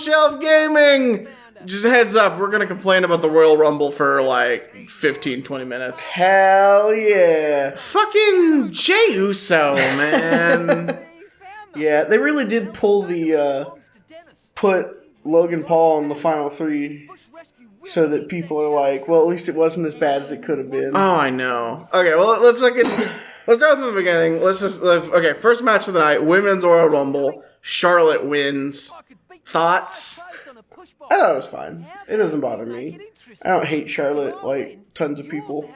Shelf Gaming! Just a heads up, we're gonna complain about the Royal Rumble for like 15, 20 minutes. Hell yeah. Fucking Jey Uso, man. Yeah, they really did pull the, put Logan Paul in the final 3 so that people are like, well, at least it wasn't as bad as it could have been. Oh, I know. Okay, well, let's start from the beginning. Okay, first match of the night, Women's Royal Rumble. Charlotte wins. Thoughts? I thought it was fine. It doesn't bother me. I don't hate Charlotte like tons of people.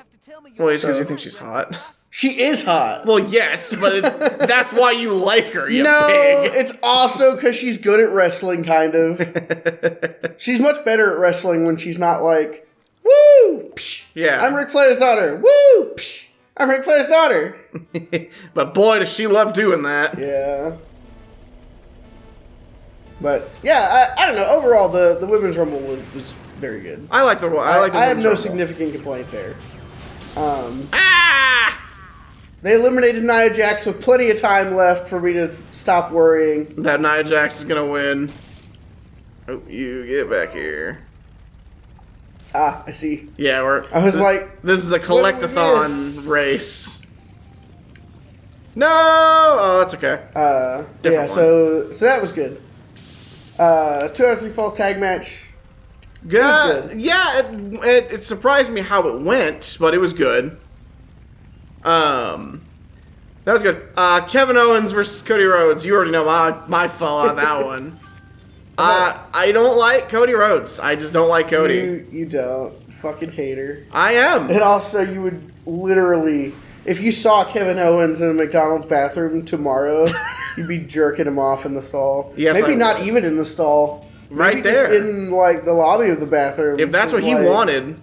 Well, it's because you think she's hot. She is hot. Well, yes, but that's why you like her, you no, pig. It's also because she's good at wrestling, kind of. She's much better at wrestling when she's not like, woo! Psh, yeah. I'm Ric Flair's daughter. Woo! Psh, I'm Ric Flair's daughter. But boy, does she love doing that. Yeah. But, yeah, I don't know. Overall, the Women's Rumble was very good. I like the I have no Rumble. significant complaint there. They eliminated Nia Jax with plenty of time left for me to stop worrying. That Nia Jax is going to win. Oh, you get back here. Ah, I see. Yeah, this is a collectathon race. No! Oh, it's okay. Yeah, so that was good. 2 out of 3 falls tag match. Good. Yeah, it surprised me how it went, but it was good. That was good. Kevin Owens versus Cody Rhodes. You already know my fall on that one. I don't like Cody Rhodes. I just don't like Cody. You don't. Fucking hater. I am. And also, you would literally, if you saw Kevin Owens in a McDonald's bathroom tomorrow, you'd be jerking him off in the stall. Yes, maybe I not would. even in the stall. Right maybe there. just in like the lobby of the bathroom. If that's what he wanted.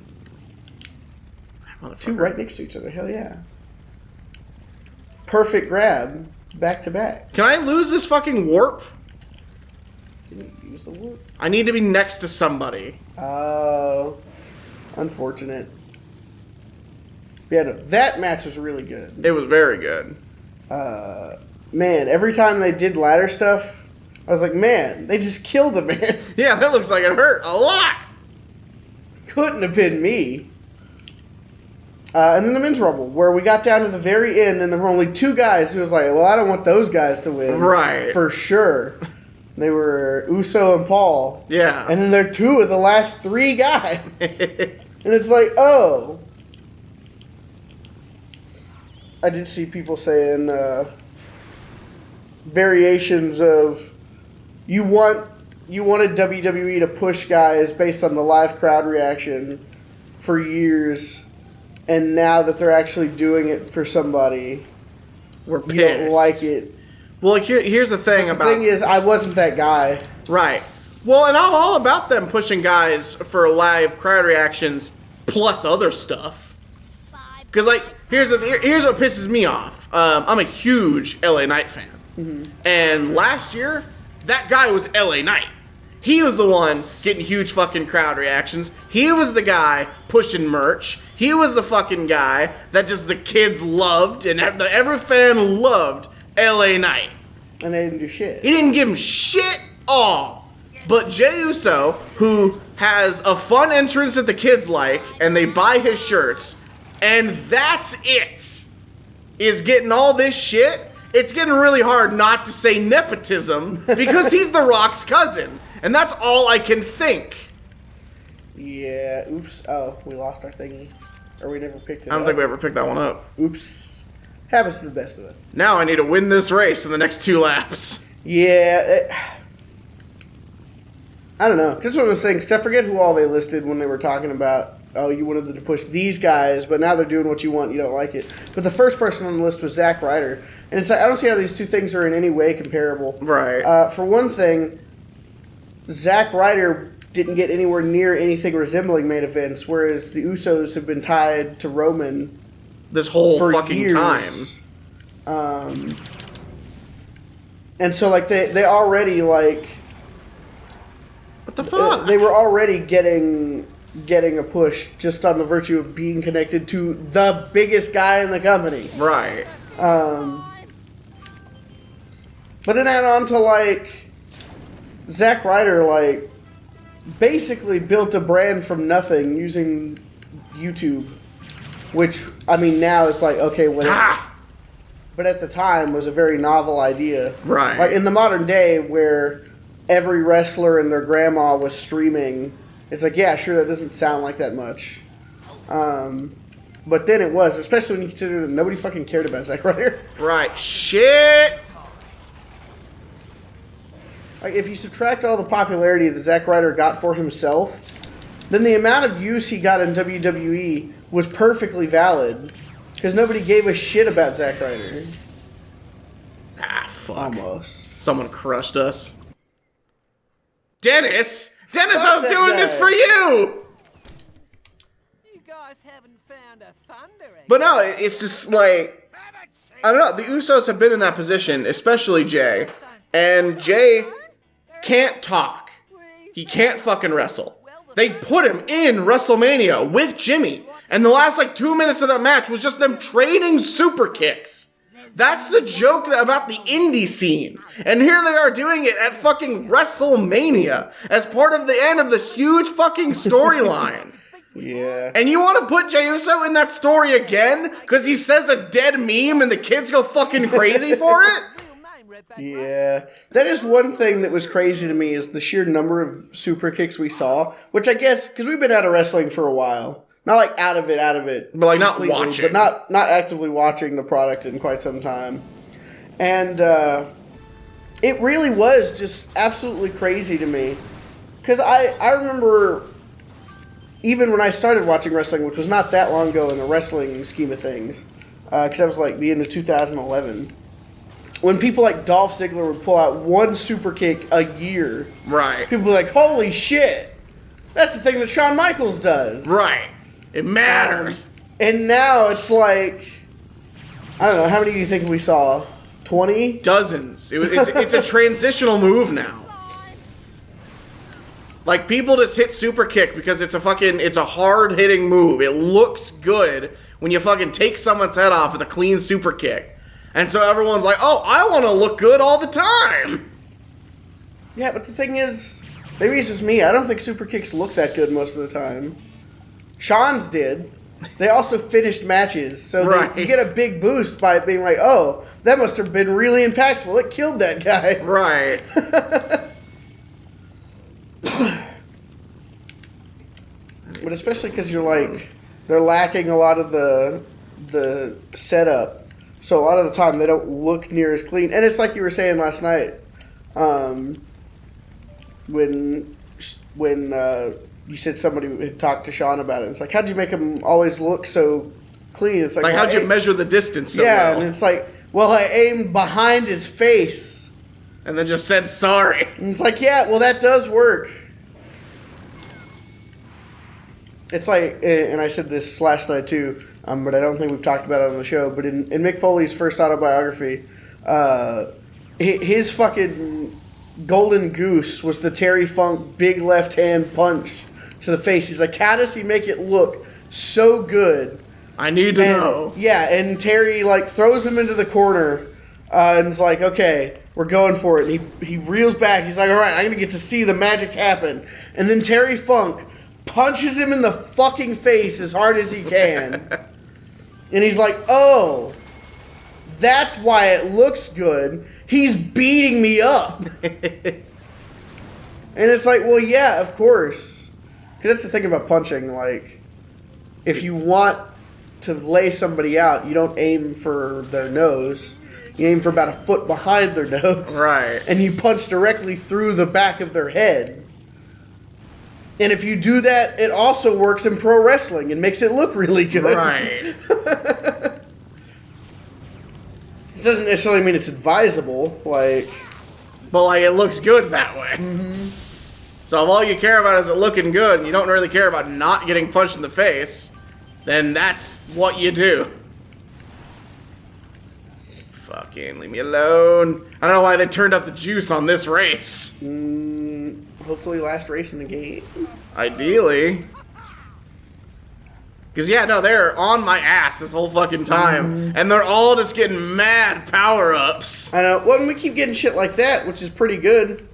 2 right next to each other. Hell yeah. Perfect grab. Back to back. Can I lose this fucking warp? Can you use the warp? I need to be next to somebody. Oh. Unfortunate. Yeah, no, that match was really good. It was very good. Man, every time they did ladder stuff, I was like, man, they just killed a man. Yeah, that looks like it hurt a lot. Couldn't have been me. And then the men's rumble, where we got down to the very end, and there were only 2 guys who was like, well, I don't want those guys to win. Right. For sure. They were Uso and Paul. Yeah. And then they're 2 of the last 3 guys. And it's like, oh. I did see people saying variations of you wanted WWE to push guys based on the live crowd reaction for years, and now that they're actually doing it for somebody, We're pissed. you don't like it. Well, here's the thing The thing is, I wasn't that guy. Right. Well, and I'm all about them pushing guys for live crowd reactions plus other stuff. Because, like, here's what pisses me off. I'm a huge LA Knight fan. Mm-hmm. And last year, that guy was LA Knight. He was the one getting huge fucking crowd reactions. He was the guy pushing merch. He was the fucking guy that just the kids loved and every fan loved LA Knight. And they didn't do shit. He didn't give him shit all. But Jey Uso, who has a fun entrance that the kids like, and they buy his shirts, and that's it, is getting all this shit. It's getting really hard not to say nepotism because he's The Rock's cousin. And that's all I can think. Yeah, oops. Oh, we lost our thingy. Or we never picked it up. I don't think we ever picked that one up. Oops. Happens to the best of us. Now I need to win this race in the next 2 laps. Yeah. I don't know. Just one of those things. 'Cause I forget who all they listed when they were talking about, oh, you wanted them to push these guys, but now they're doing what you want, you don't like it. But the first person on the list was Zack Ryder. And it's like, I don't see how these 2 things are in any way comparable. Right. For one thing, Zack Ryder didn't get anywhere near anything resembling main events, whereas the Usos have been tied to Roman this whole for fucking years. time. And so, like, they already, like... What the fuck? They were already getting a push just on the virtue of being connected to the biggest guy in the company. Right. But then add on to, like, Zack Ryder, like, basically built a brand from nothing using YouTube, which, I mean, now it's like, okay, whatever. But at the time was a very novel idea. Right. Like, in the modern day where every wrestler and their grandma was streaming, it's like, yeah, sure, that doesn't sound like that much. But then it was, especially when you consider that nobody fucking cared about Zack Ryder. Right. Shit! Like, if you subtract all the popularity that Zack Ryder got for himself, then the amount of use he got in WWE was perfectly valid. Because nobody gave a shit about Zack Ryder. Ah, fuck. Almost. Someone crushed us. Dennis! Dennis, Fuck I was that doing guy. this for you! You guys haven't found a thunder egg. But no, it's just like, I don't know, the Usos have been in that position, especially Jay. And Jay can't talk. He can't fucking wrestle. They put him in WrestleMania with Jimmy. And the last, like, 2 minutes of that match was just them trading super kicks. That's the joke about the indie scene. And here they are doing it at fucking WrestleMania as part of the end of this huge fucking storyline. Yeah. And you want to put Jey Uso in that story again? Because he says a dead meme and the kids go fucking crazy for it? Yeah. That is one thing that was crazy to me is the sheer number of super kicks we saw. Which I guess, because we've been out of wrestling for a while. Not like out of it. But like not completely, watching. But not actively watching the product in quite some time. And it really was just absolutely crazy to me. Because I remember, even when I started watching wrestling, which was not that long ago in the wrestling scheme of things, because that was like the end of 2011, when people like Dolph Ziggler would pull out one super kick a year, Right. people were like, holy shit, that's the thing that Shawn Michaels does. Right. It matters. And now it's like, I don't know, how many do you think we saw? 20? Dozens. It's a transitional move now. Like, people just hit super kick because it's a hard hitting move. It looks good when you fucking take someone's head off with a clean super kick. And so everyone's like, oh, I want to look good all the time. Yeah, but the thing is, maybe it's just me. I don't think super kicks look that good most of the time. Sean's did. They also finished matches, so Right. you get a big boost by it being like, oh, that must have been really impactful. It killed that guy. Right. But especially because you're like, they're lacking a lot of the setup. So a lot of the time they don't look near as clean. And it's like you were saying last night, when you said somebody had talked to Sean about it. It's like, how'd you make him always look so clean? It's like, Like, well, how'd you measure the distance so yeah, well? and it's like, well, I aimed behind his face. And then just said sorry. And it's like, yeah, well, that does work. It's like, and I said this last night too, but I don't think we've talked about it on the show, but in Mick Foley's first autobiography, his fucking golden goose was the Terry Funk big left hand punch to the face. He's like, how does he make it look so good? I need to know. Yeah, and Terry like throws him into the corner and is like, okay, we're going for it. And he reels back. He's like, all right, I'm going to get to see the magic happen. And then Terry Funk punches him in the fucking face as hard as he can. And he's like, oh, that's why it looks good. He's beating me up. And it's like, well, yeah, of course. Because that's the thing about punching. Like, if you want to lay somebody out, you don't aim for their nose. You aim for about a foot behind their nose. Right. And you punch directly through the back of their head. And if you do that, it also works in pro wrestling and makes it look really good. Right. It doesn't necessarily mean it's advisable. Like, But, like, it looks good that way. Mm-hmm. So if all you care about is it looking good and you don't really care about not getting punched in the face, then that's what you do. Fucking leave me alone. I don't know why they turned up the juice on this race. hopefully last race in the game. Ideally. Because, yeah, no, they're on my ass this whole fucking time. And they're all just getting mad power-ups. I know. Well, and we keep getting shit like that, which is pretty good.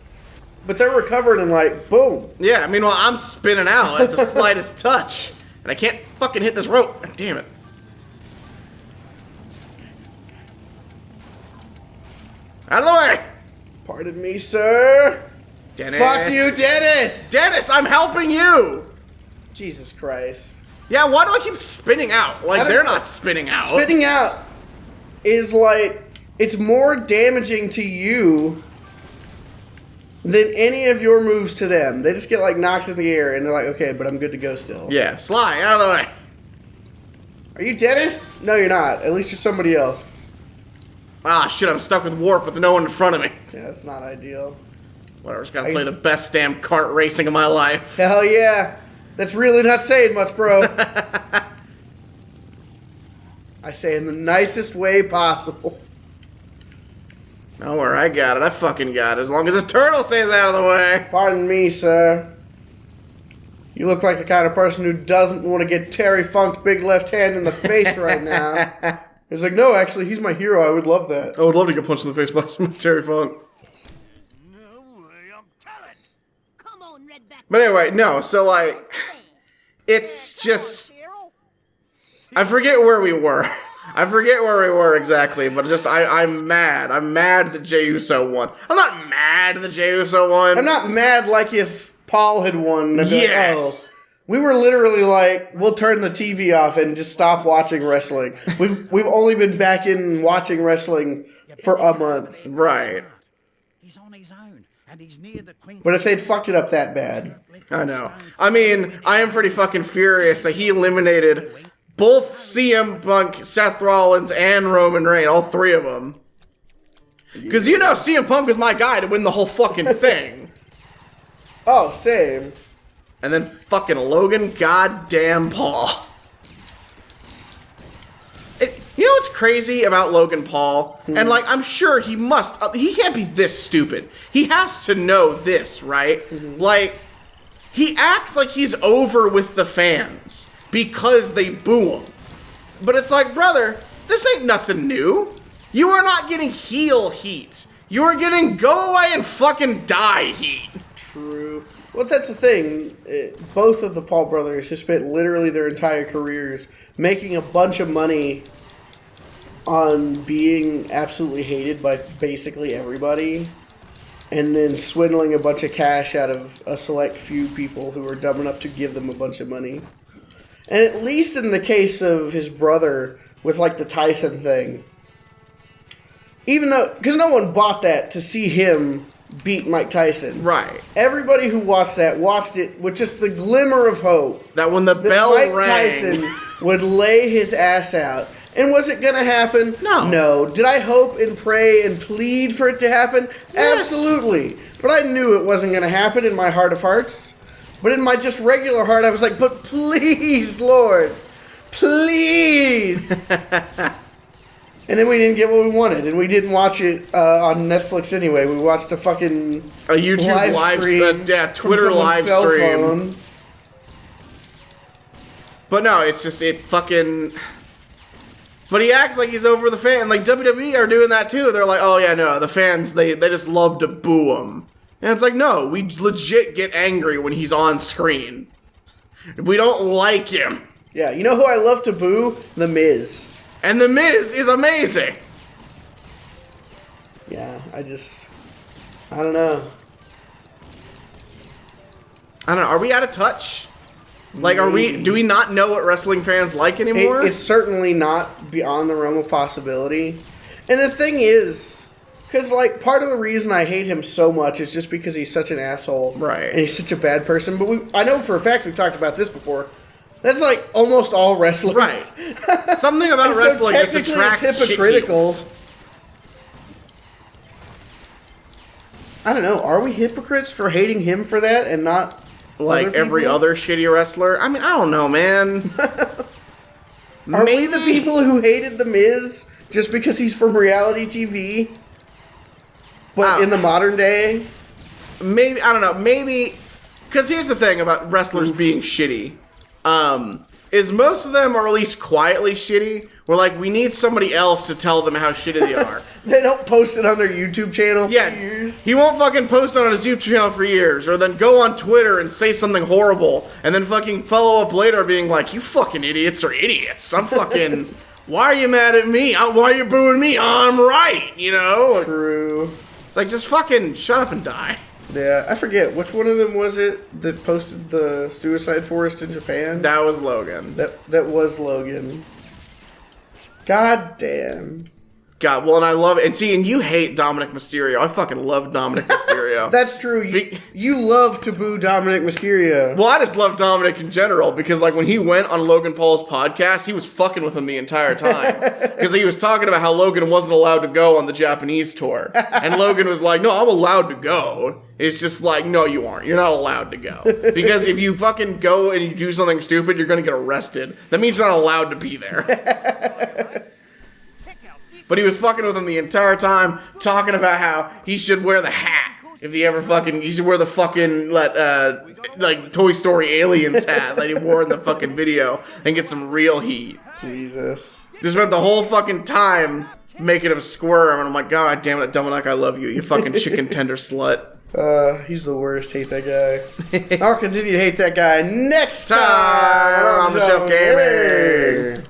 But they're recovering and like, boom. Yeah, meanwhile, I'm spinning out at the slightest touch. And I can't fucking hit this rope. Damn it. Out of the way! Pardon me, sir. Dennis. Fuck you, Dennis! Dennis, I'm helping you! Jesus Christ. Yeah, why do I keep spinning out? Like, they're not spinning out. Spinning out is like, it's more damaging to you than any of your moves to them. They just get like knocked in the air and they're like, okay, but I'm good to go still. Yeah, Sly, out of the way. Are you Dennis? No, you're not. At least you're somebody else. Ah, shit, I'm stuck with Warp with no one in front of me. Yeah, that's not ideal. Whatever, just gotta play the best damn kart racing of my life. Hell yeah. That's really not saying much, bro. I say in the nicest way possible. Don't worry, I got it. I fucking got it. As long as this turtle stays out of the way. Pardon me, sir. You look like the kind of person who doesn't want to get Terry Funk's big left hand in the face right now. He's like, no, actually, he's my hero. I would love that. I would love to get punched in the face by Terry Funk. No way, I'm telling. Come on, Redback. But anyway, no, so like, it's just, I forget where we were. I forget where we were exactly, but just, I'm mad. I'm mad that Jey Uso won. I'm not mad that Jey Uso won. I'm not mad like if Paul had won. And Yes. Like, oh. We were literally like, we'll turn the TV off and just stop watching wrestling. We've only been back in watching wrestling for a month. Right. He's on his own, and he's near the Quinkan. But if they'd fucked it up that bad. I know. I mean, I am pretty fucking furious that he eliminated both CM Punk, Seth Rollins, and Roman Reigns, all three of them. Because you know CM Punk was my guy to win the whole fucking thing. Oh, same. And then fucking Logan goddamn Paul. You know what's crazy about Logan Paul? And like, I'm sure he must, he can't be this stupid. He has to know this, right? Like, he acts like he's over with the fans because they boo him. But it's like, brother, this ain't nothing new. You are not getting heel heat. You are getting go away and fucking die heat. True. Well, that's the thing. Both of the Paul brothers have spent literally their entire careers making a bunch of money on being absolutely hated by basically everybody, and then swindling a bunch of cash out of a select few people who are dumb enough to give them a bunch of money. And at least in the case of his brother with like the Tyson thing, even though, because no one bought that to see him beat Mike Tyson. Right. Everybody who watched it with just the glimmer of hope That when the that bell Mike rang. Tyson would lay his ass out. And was it going to happen? No. No. Did I hope and pray and plead for it to happen? Yes. Absolutely. But I knew it wasn't going to happen in my heart of hearts. But in my just regular heart, I was like, but please, Lord. Please. And then we didn't get what we wanted, and we didn't watch it on Netflix anyway. We watched a fucking YouTube live stream, yeah, from Twitter someone's live cell stream. phone. But no, it's just it fucking. But he acts like he's over the fan. Like WWE are doing that too. They're like, oh yeah, no, the fans they just love to boo him, and it's like, no, we legit get angry when he's on screen. We don't like him. Yeah, you know who I love to boo? The Miz. And The Miz is amazing. Yeah, I don't know. I don't know. Are we out of touch? Like, do we not know what wrestling fans like anymore? It's certainly not beyond the realm of possibility. And the thing is, because, like, part of the reason I hate him so much is just because he's such an asshole. Right. And he's such a bad person. But I know for a fact we've talked about this before. That's like almost all wrestlers. Right. Something about And wrestling just technically attracts it's shit hypocritical. heels. I don't know. Are we hypocrites for hating him for that and not Like every people? other shitty wrestler? I mean, I don't know, man. Are we the people who hated The Miz just because he's from reality TV? But in the modern day? Maybe, I don't know, maybe, because here's the thing about wrestlers being shitty, is most of them are at least quietly shitty, where like, we need somebody else to tell them how shitty they are. They don't post it on their YouTube channel Yeah, for years. he won't fucking post it on his YouTube channel for years, or then go on Twitter and say something horrible, and then fucking follow up later being like, you fucking idiots are idiots. I'm fucking, why are you mad at me? Why are you booing me? I'm right, you know? True. It's like, just fucking shut up and die. Yeah, I forget. Which one of them was it that posted the suicide forest in Japan? That was Logan. That was Logan. God damn. God, well, and I love it. And see, and you hate Dominic Mysterio. I fucking love Dominic Mysterio. That's true. You love to boo Dominic Mysterio. Well, I just love Dominic in general because, like, when he went on Logan Paul's podcast, he was fucking with him the entire time. Because he was talking about how Logan wasn't allowed to go on the Japanese tour. And Logan was like, no, I'm allowed to go. It's just like, no, you aren't. You're not allowed to go. Because if you fucking go and you do something stupid, you're going to get arrested. That means you're not allowed to be there. But he was fucking with him the entire time, talking about how he should wear the hat if he ever fucking, he should wear the fucking, like, Toy Story Aliens hat that he wore in the fucking video and get some real heat. Jesus. Just spent the whole fucking time making him squirm, and I'm like, God damn it, Dominic, I love you, you fucking chicken tender slut. He's the worst. Hate that guy. I'll continue to hate that guy next time On the Shelf Gaming.